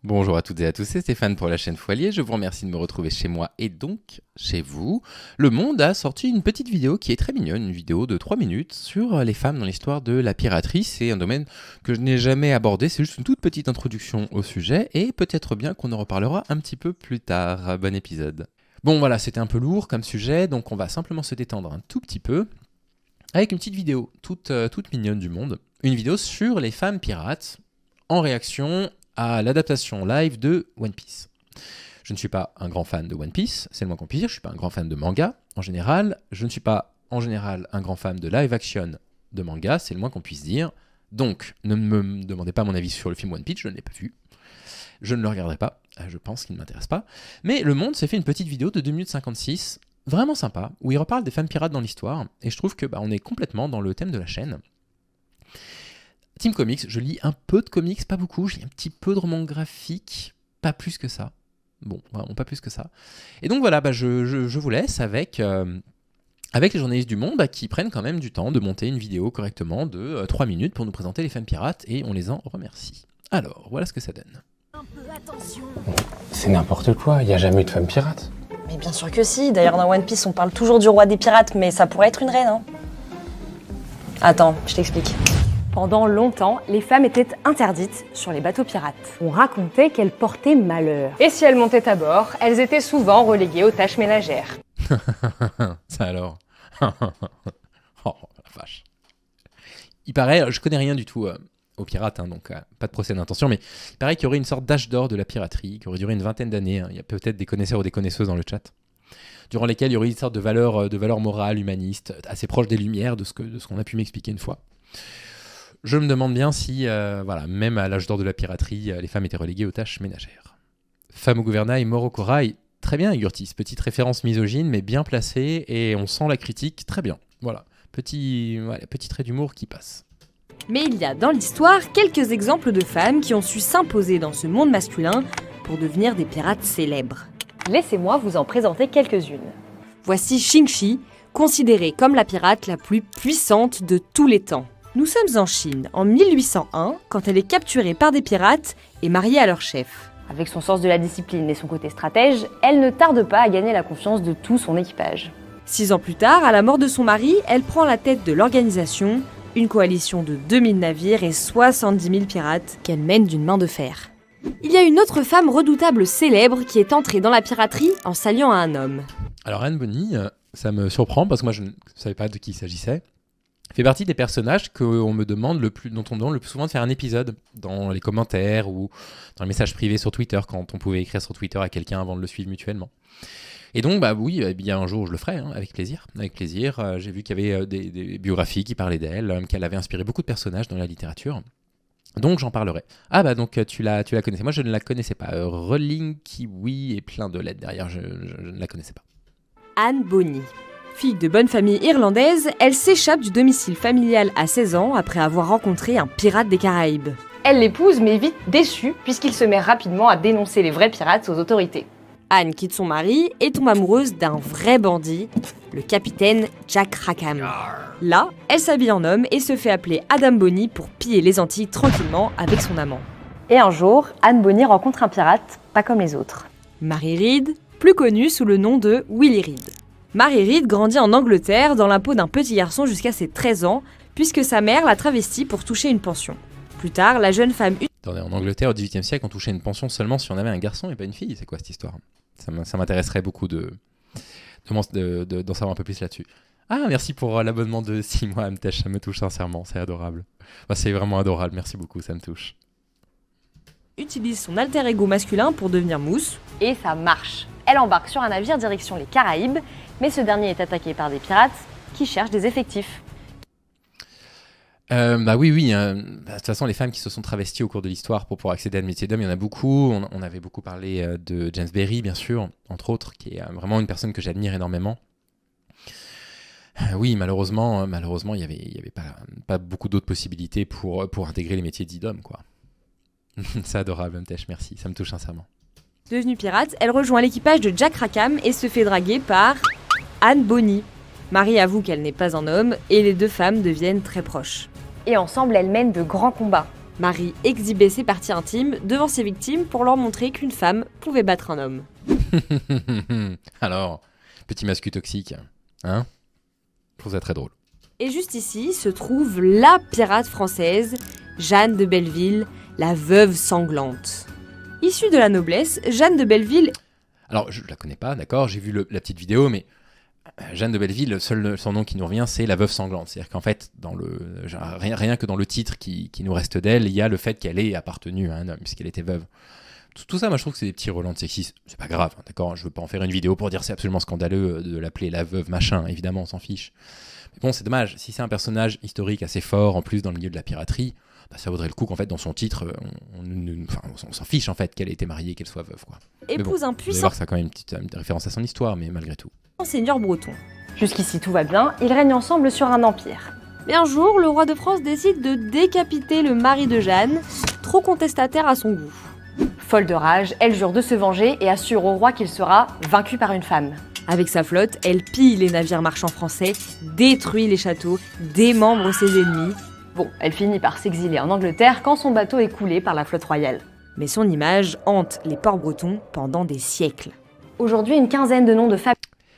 Bonjour à toutes et à tous, c'est Stéphane pour la chaîne Foilier. Je vous remercie de me retrouver chez moi et donc chez vous. Le Monde a sorti une petite vidéo qui est très mignonne, une vidéo de 3 minutes sur les femmes dans l'histoire de la piraterie. C'est un domaine que je n'ai jamais abordé, c'est juste une toute petite introduction au sujet et peut-être bien qu'on en reparlera un petit peu plus tard. Bon épisode. Bon voilà, c'était un peu lourd comme sujet, donc on va simplement se détendre un tout petit peu avec une petite vidéo toute mignonne du Monde. Une vidéo sur les femmes pirates en réaction à l'adaptation live de One Piece. Je ne suis pas un grand fan de One Piece, c'est le moins qu'on puisse dire, je ne suis pas un grand fan de manga en général, je ne suis pas en général un grand fan de live action de manga, c'est le moins qu'on puisse dire, donc ne me demandez pas mon avis sur le film One Piece, je ne l'ai pas vu, je ne le regarderai pas, je pense qu'il ne m'intéresse pas, mais Le Monde s'est fait une petite vidéo de 2 minutes 56, vraiment sympa, où il reparle des femmes pirates dans l'histoire, et je trouve que on est complètement dans le thème de la chaîne. Team Comics, je lis un peu de comics, pas beaucoup, je lis un petit peu de romans graphiques, pas plus que ça. Bon, vraiment pas plus que ça. Et donc voilà, je vous laisse avec les journalistes du Monde qui prennent quand même du temps de monter une vidéo correctement de 3 minutes pour nous présenter les femmes pirates et on les en remercie. Alors, voilà ce que ça donne. Un peu attention. C'est n'importe quoi, il n'y a jamais eu de femme pirate. Mais bien sûr que si, d'ailleurs dans One Piece on parle toujours du roi des pirates, mais ça pourrait être une reine, hein. Attends, je t'explique. Pendant longtemps, les femmes étaient interdites sur les bateaux pirates. On racontait qu'elles portaient malheur. Et si elles montaient à bord, elles étaient souvent reléguées aux tâches ménagères. Ça alors. Oh la vache. Il paraît, je connais rien du tout aux pirates, hein, donc pas de procès d'intention, mais il paraît qu'il y aurait une sorte d'âge d'or de la piraterie, qui aurait duré une vingtaine d'années. Hein. Il y a peut-être des connaisseurs ou des connaisseuses dans le chat, durant lesquels il y aurait une sorte de valeur morale, humaniste, assez proche des Lumières, de ce qu'on a pu m'expliquer une fois. Je me demande bien si, même à l'âge d'or de la piraterie, les femmes étaient reléguées aux tâches ménagères. Femme au gouvernail, mort au corail. Très bien, Igurtis. Petite référence misogyne, mais bien placée, et on sent la critique très bien. Voilà, petit trait d'humour qui passe. Mais il y a dans l'histoire quelques exemples de femmes qui ont su s'imposer dans ce monde masculin pour devenir des pirates célèbres. Laissez-moi vous en présenter quelques-unes. Voici Xingxi, considérée comme la pirate la plus puissante de tous les temps. Nous sommes en Chine, en 1801, quand elle est capturée par des pirates et mariée à leur chef. Avec son sens de la discipline et son côté stratège, elle ne tarde pas à gagner la confiance de tout son équipage. 6 ans plus tard, à la mort de son mari, elle prend la tête de l'organisation, une coalition de 2000 navires et 70 000 pirates qu'elle mène d'une main de fer. Il y a une autre femme redoutable célèbre qui est entrée dans la piraterie en s'alliant à un homme. Alors Anne Bonny, ça me surprend parce que moi je ne savais pas de qui il s'agissait. Fait partie des personnages dont on me demande le plus souvent de faire un épisode dans les commentaires ou dans les messages privés sur Twitter quand on pouvait écrire sur Twitter à quelqu'un avant de le suivre mutuellement. Et donc il y a un jour je le ferai, hein, avec plaisir. J'ai vu qu'il y avait des biographies qui parlaient d'elle, qu'elle avait inspiré beaucoup de personnages dans la littérature. Donc j'en parlerai. Donc tu la connaissais. Moi je ne la connaissais pas. Rowling, Kiwi et plein de lettres derrière, je ne la connaissais pas. Anne Bonny. Fille de bonne famille irlandaise, elle s'échappe du domicile familial à 16 ans après avoir rencontré un pirate des Caraïbes. Elle l'épouse mais vite déçue puisqu'il se met rapidement à dénoncer les vrais pirates aux autorités. Anne quitte son mari et tombe amoureuse d'un vrai bandit, le capitaine Jack Rackham. Là, elle s'habille en homme et se fait appeler Adam Bonny pour piller les Antilles tranquillement avec son amant. Et un jour, Anne Bonny rencontre un pirate, pas comme les autres. Mary Read, plus connu sous le nom de Willie Reed. Mary Read grandit en Angleterre dans la peau d'un petit garçon jusqu'à ses 13 ans, puisque sa mère l'a travestie pour toucher une pension. Plus tard, la jeune femme... Attendez, en Angleterre, au XVIIIe siècle, on touchait une pension seulement si on avait un garçon et pas une fille. C'est quoi cette histoire ? Ça m'intéresserait beaucoup d'en savoir un peu plus là-dessus. Ah, merci pour l'abonnement de 6 mois, Amtesh, ça me touche sincèrement, c'est adorable. C'est vraiment adorable, merci beaucoup, ça me touche. Utilise son alter ego masculin pour devenir Mousse. Et ça marche. Elle embarque sur un navire direction les Caraïbes, mais ce dernier est attaqué par des pirates qui cherchent des effectifs. Oui. De toute façon, les femmes qui se sont travesties au cours de l'histoire pour pouvoir accéder à le métier d'homme, il y en a beaucoup. On avait beaucoup parlé de James Berry, bien sûr, entre autres, qui est vraiment une personne que j'admire énormément. Oui, malheureusement, il y avait pas beaucoup d'autres possibilités pour intégrer les métiers dits d'hommes, quoi. C'est adorable, Mtesh, merci, ça me touche sincèrement. Devenue pirate, elle rejoint l'équipage de Jack Rackham et se fait draguer par Anne Bonny. Marie avoue qu'elle n'est pas un homme et les deux femmes deviennent très proches. Et ensemble, elles mènent de grands combats. Marie exhibait ses parties intimes devant ses victimes pour leur montrer qu'une femme pouvait battre un homme. Alors, petit mascu toxique, hein? Je trouve ça très drôle. Et juste ici se trouve la pirate française, Jeanne de Belleville, la veuve sanglante. Issue de la noblesse, Jeanne de Belleville... Alors, je la connais pas, d'accord, j'ai vu la petite vidéo, mais Jeanne de Belleville, son nom qui nous revient, c'est la veuve sanglante. C'est-à-dire qu'en fait, rien que dans le titre qui nous reste d'elle, il y a le fait qu'elle ait appartenu à un homme, puisqu'elle était veuve. Tout ça, moi, je trouve que c'est des petits relents de sexisme. C'est pas grave, hein, d'accord. Je veux pas en faire une vidéo pour dire c'est absolument scandaleux de l'appeler la veuve machin. Évidemment, on s'en fiche. Mais bon, c'est dommage. Si c'est un personnage historique assez fort, en plus dans le milieu de la piraterie, bah, ça vaudrait le coup qu'en fait, dans son titre, on s'en fiche en fait qu'elle ait été mariée, qu'elle soit veuve, quoi. Épouse un un Vous allez puissant voir que ça a quand même une référence à son histoire, mais malgré tout. seigneur breton. Jusqu'ici tout va bien, ils règnent ensemble sur un empire. Mais un jour, le roi de France décide de décapiter le mari de Jeanne, trop contestataire à son goût. Folle de rage, elle jure de se venger et assure au roi qu'il sera vaincu par une femme. Avec sa flotte, elle pille les navires marchands français, détruit les châteaux, démembre ses ennemis. Bon, elle finit par s'exiler en Angleterre quand son bateau est coulé par la flotte royale. Mais son image hante les ports bretons pendant des siècles. Aujourd'hui, une quinzaine de noms de femmes.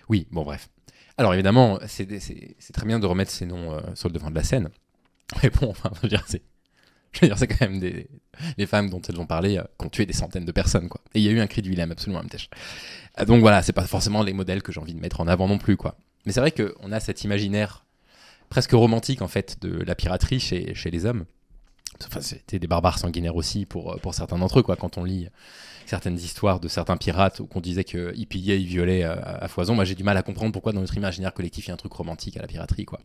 Oui, bon, bref. Alors évidemment, c'est très bien de remettre ces noms sur le devant de la scène. Mais bon, enfin, je veux dire, c'est quand même les femmes dont elles ont parlé qui ont tué des centaines de personnes, quoi. Et il y a eu un cri de Willem, absolument, Amtech. Donc voilà, c'est pas forcément les modèles que j'ai envie de mettre en avant non plus, quoi. Mais c'est vrai qu'on a cet imaginaire presque romantique, en fait, de la piraterie chez les hommes. Enfin, c'était des barbares sanguinaires aussi pour certains d'entre eux, quoi. Quand on lit certaines histoires de certains pirates où qu'on disait qu'ils pillaient, ils violaient à foison, moi j'ai du mal à comprendre pourquoi dans notre imaginaire collectif il y a un truc romantique à la piraterie, quoi.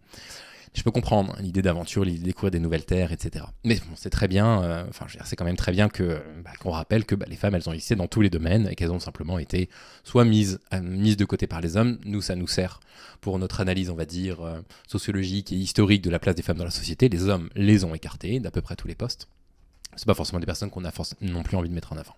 Je peux comprendre l'idée d'aventure, l'idée de découvrir des nouvelles terres, etc. Mais bon, c'est très bien, c'est quand même très bien qu'on rappelle que les femmes, elles ont existé dans tous les domaines et qu'elles ont simplement été soit mises de côté par les hommes. Nous, ça nous sert pour notre analyse, on va dire, sociologique et historique de la place des femmes dans la société. Les hommes les ont écartées d'à peu près tous les postes. C'est pas forcément des personnes qu'on a non plus envie de mettre en avant.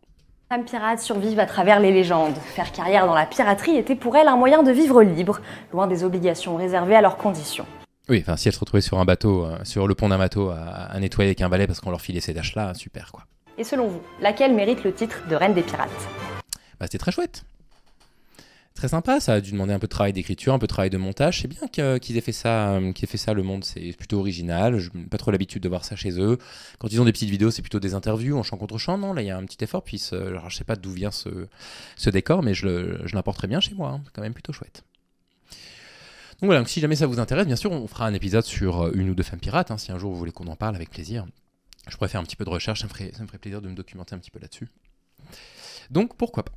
Les femmes pirates survivent à travers les légendes. Faire carrière dans la piraterie était pour elles un moyen de vivre libre, loin des obligations réservées à leurs conditions. Oui, enfin, si elles se retrouvaient sur un bateau, sur le pont d'un bateau, à nettoyer avec un balai parce qu'on leur filait ces tâches-là, super, quoi. Et selon vous, laquelle mérite le titre de reine des pirates? Bah, c'était très chouette. Très sympa, ça a dû demander un peu de travail d'écriture, un peu de travail de montage. C'est bien qu'ils aient fait ça, Le Monde, c'est plutôt original. Je n'ai pas trop l'habitude de voir ça chez eux. Quand ils ont des petites vidéos, c'est plutôt des interviews en chant contre chant. Non, là, il y a un petit effort. Puis, alors, je sais pas d'où vient ce décor, mais je l'importerai bien chez moi. Hein. C'est quand même plutôt chouette. Donc voilà, donc si jamais ça vous intéresse, bien sûr, on fera un épisode sur une ou deux femmes pirates. Hein, si un jour vous voulez qu'on en parle, avec plaisir. Je pourrais faire un petit peu de recherche, ça me ferait plaisir de me documenter un petit peu là-dessus. Donc pourquoi pas.